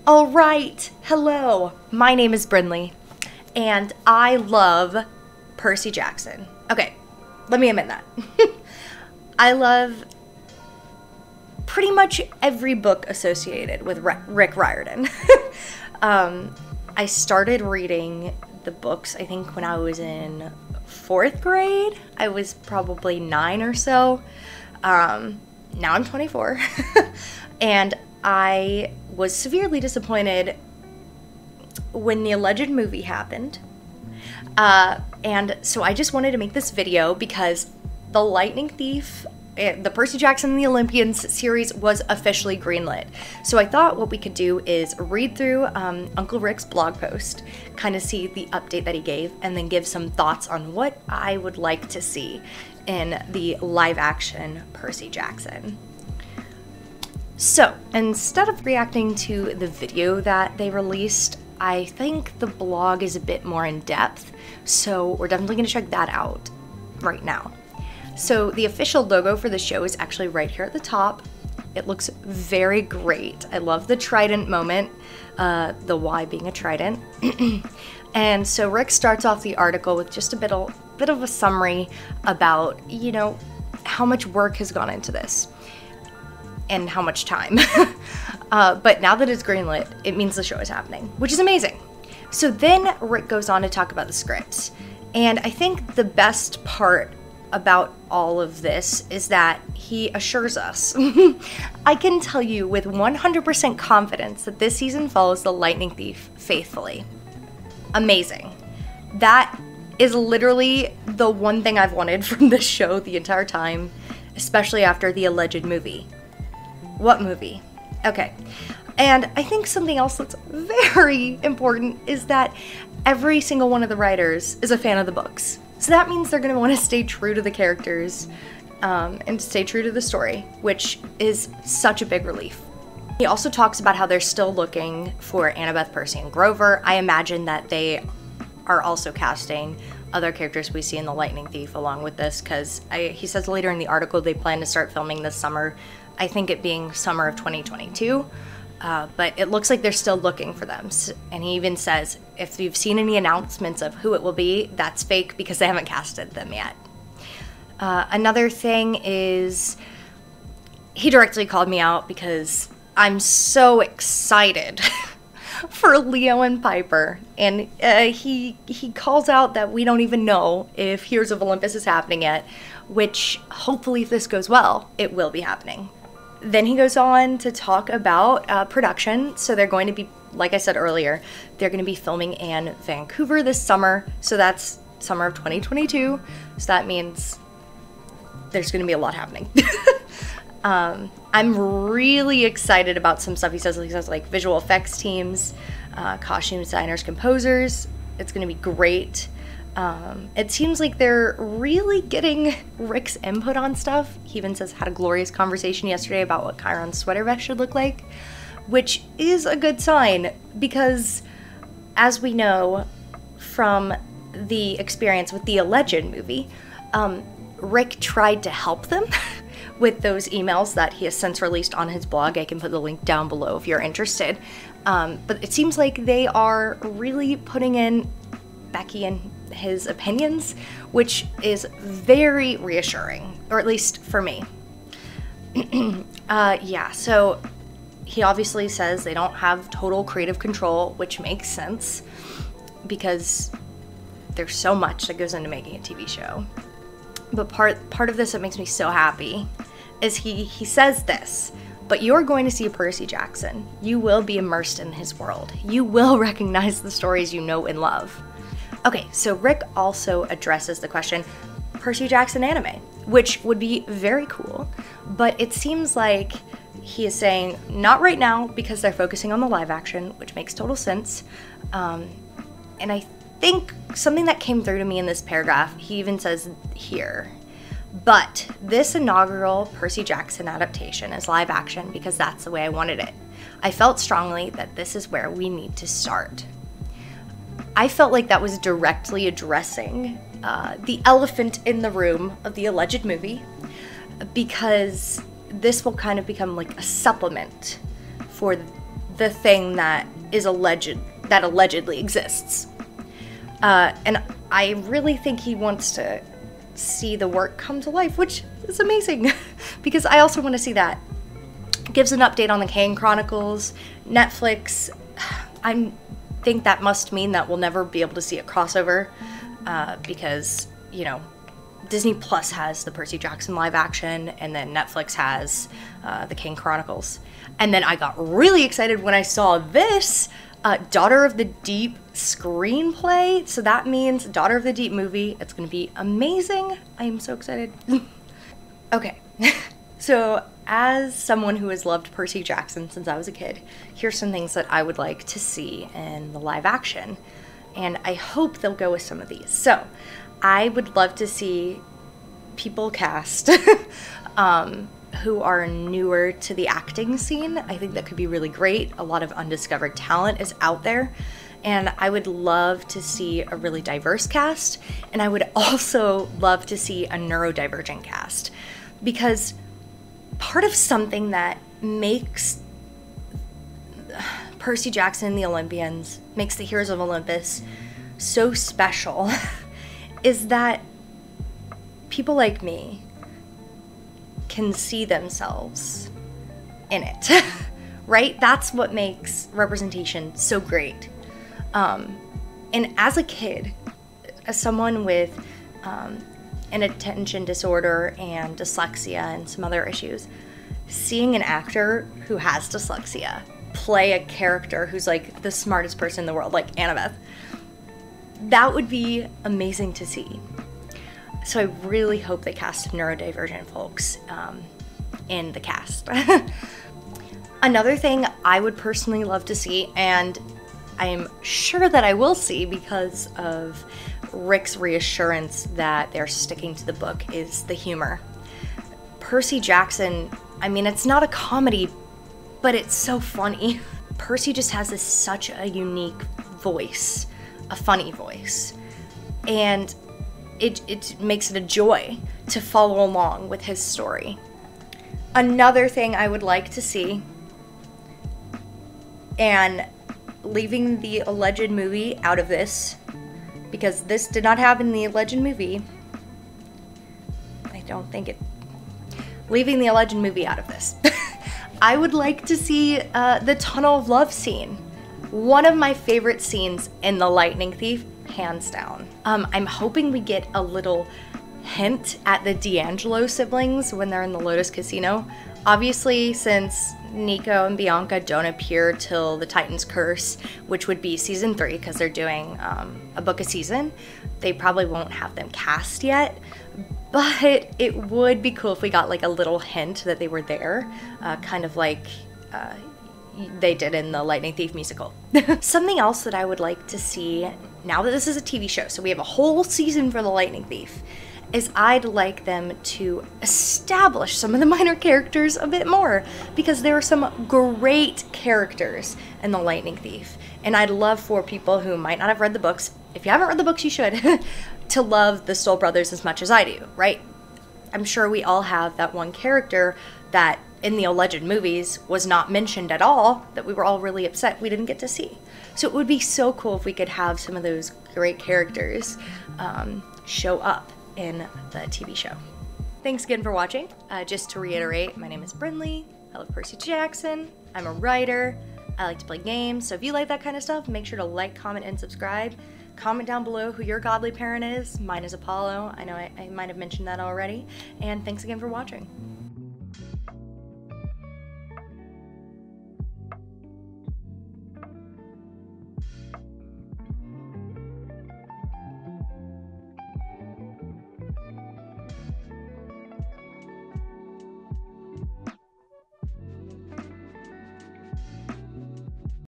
All right, hello, my name is Brinley, and I love Percy Jackson. Okay, let me admit that. I love pretty much every book associated with Rick Riordan. I started reading the books, I think, when I was in 4th grade. I was probably 9 or so. Now I'm 24. And I was severely disappointed when the alleged movie happened. And so I just wanted to make this video because The Lightning Thief, the Percy Jackson and the Olympians series was officially greenlit. So I thought what we could do is read through Uncle Rick's blog post, kind of see the update that he gave, and then give some thoughts on what I would like to see in the live action Percy Jackson. So instead of reacting to the video that they released, I think the blog is a bit more in depth, so we're definitely going to check that out right now. So the official logo for the show is actually right here at the top. It looks very great. I love the trident moment, the Y being a trident. And so Rick starts off the article with just a bit of a summary about, you know, how much work has gone into this and how much time. But now that it's greenlit, it means the show is happening, which is amazing. So then Rick goes on to talk about the scripts. And I think the best part about all of this is that he assures us, I can tell you with 100% confidence that this season follows the Lightning Thief faithfully. Amazing. That is literally the one thing I've wanted from this show the entire time, especially after the alleged movie. What movie? Okay. And I think something else that's very important is that every single one of the writers is a fan of the books. So that means they're going to want to stay true to the characters and stay true to the story, which is such a big relief. He also talks about how they're still looking for Annabeth, Percy, and Grover. I imagine that they are also casting other characters we see in The Lightning Thief along with this, because he says later in the article they plan to start filming this summer, I think it being summer of 2022. But it looks like they're still looking for them. And he even says, if you've seen any announcements of who it will be, that's fake because they haven't casted them yet. Another thing is, he directly called me out because I'm so excited for Leo and Piper. And he calls out that we don't even know if Heroes of Olympus is happening yet, which hopefully if this goes well, it will be happening. Then he goes on to talk about production. So they're going to be, like I said earlier, they're going to be filming in Vancouver this summer. So that's summer of 2022. So that means there's going to be a lot happening. I'm really excited about some stuff he says like visual effects teams, costume designers, composers. It's going to be great. It seems like they're really getting Rick's input on stuff. He even says had a glorious conversation yesterday about what Chiron's sweater vest should look like, which is a good sign because, as we know from the experience with the alleged movie, Rick tried to help them with those emails that he has since released on his blog. I can put the link down below if you're interested. But it seems like they are really putting in Becky and his opinions, which is very reassuring, or at least for me. Yeah, so he obviously says they don't have total creative control, which makes sense because there's so much that goes into making a TV show. But part of this that makes me so happy is he says this, but you're going to see Percy Jackson. You will be immersed in his world. You will recognize the stories you know and love. Okay, so Rick also addresses the question, Percy Jackson anime, which would be very cool, but it seems like he is saying, not right now, because they're focusing on the live action, which makes total sense. And I think something that came through to me in this paragraph, he even says here, but this inaugural Percy Jackson adaptation is live action because that's the way I wanted it. I felt strongly that this is where we need to start. I felt like that was directly addressing the elephant in the room of the alleged movie, because this will kind of become like a supplement for the thing that allegedly exists. And I really think he wants to see the work come to life, which is amazing because I also want to see that. Gives an update on the Kane Chronicles. Netflix, I think that must mean that we'll never be able to see a crossover because, you know, Disney Plus has the Percy Jackson live action, and then Netflix has the Kane Chronicles. And then I got really excited when I saw this Daughter of the Deep screenplay. So that means Daughter of the Deep movie. It's going to be amazing. I am so excited. Okay, so as someone who has loved Percy Jackson since I was a kid, here's some things that I would like to see in the live action. And I hope they'll go with some of these. So I would love to see people cast who are newer to the acting scene. I think that could be really great. A lot of undiscovered talent is out there. And I would love to see a really diverse cast. And I would also love to see a neurodivergent cast. Because part of something that makes Percy Jackson and the Olympians, makes the Heroes of Olympus so special is that people like me can see themselves in it, right? That's what makes representation so great. And as a kid, as someone with an attention disorder and dyslexia and some other issues, seeing an actor who has dyslexia play a character who's like the smartest person in the world, like Annabeth, that would be amazing to see. So I really hope they cast neurodivergent folks in the cast. Another thing I would personally love to see, and I'm sure that I will see because of Rick's reassurance that they're sticking to the book, is the humor. Percy Jackson, I mean, it's not a comedy, but it's so funny. Percy just has such a unique voice, a funny voice, and it makes it a joy to follow along with his story. Another thing I would like to see, and leaving the alleged movie out of this, because this did not happen in the alleged movie, leaving the alleged movie out of this, I would like to see the Tunnel of Love scene. One of my favorite scenes in The Lightning Thief, hands down. I'm hoping we get a little hint at the D'Angelo siblings when they're in the Lotus Casino. Obviously, since Nico and Bianca don't appear till the Titan's Curse, which would be season 3, because they're doing a book a season, they probably won't have them cast yet. But it would be cool if we got like a little hint that they were there, kind of like they did in the Lightning Thief musical. Something else that I would like to see, now that this is a TV show, so we have a whole season for the Lightning Thief, is I'd like them to establish some of the minor characters a bit more, because there are some great characters in the Lightning Thief, and I'd love for people who might not have read the books, if you haven't read the books you should, to love the Stoll brothers as much as I do, right? I'm sure we all have that one character that in the alleged movies was not mentioned at all, that we were all really upset we didn't get to see. So it would be so cool if we could have some of those great characters show up in the TV show. Thanks again for watching. Just to reiterate, my name is Brynlee. I love Percy Jackson. I'm a writer. I like to play games. So if you like that kind of stuff, make sure to like, comment, and subscribe. Comment down below who your godly parent is. Mine is Apollo. I know I might have mentioned that already. And thanks again for watching.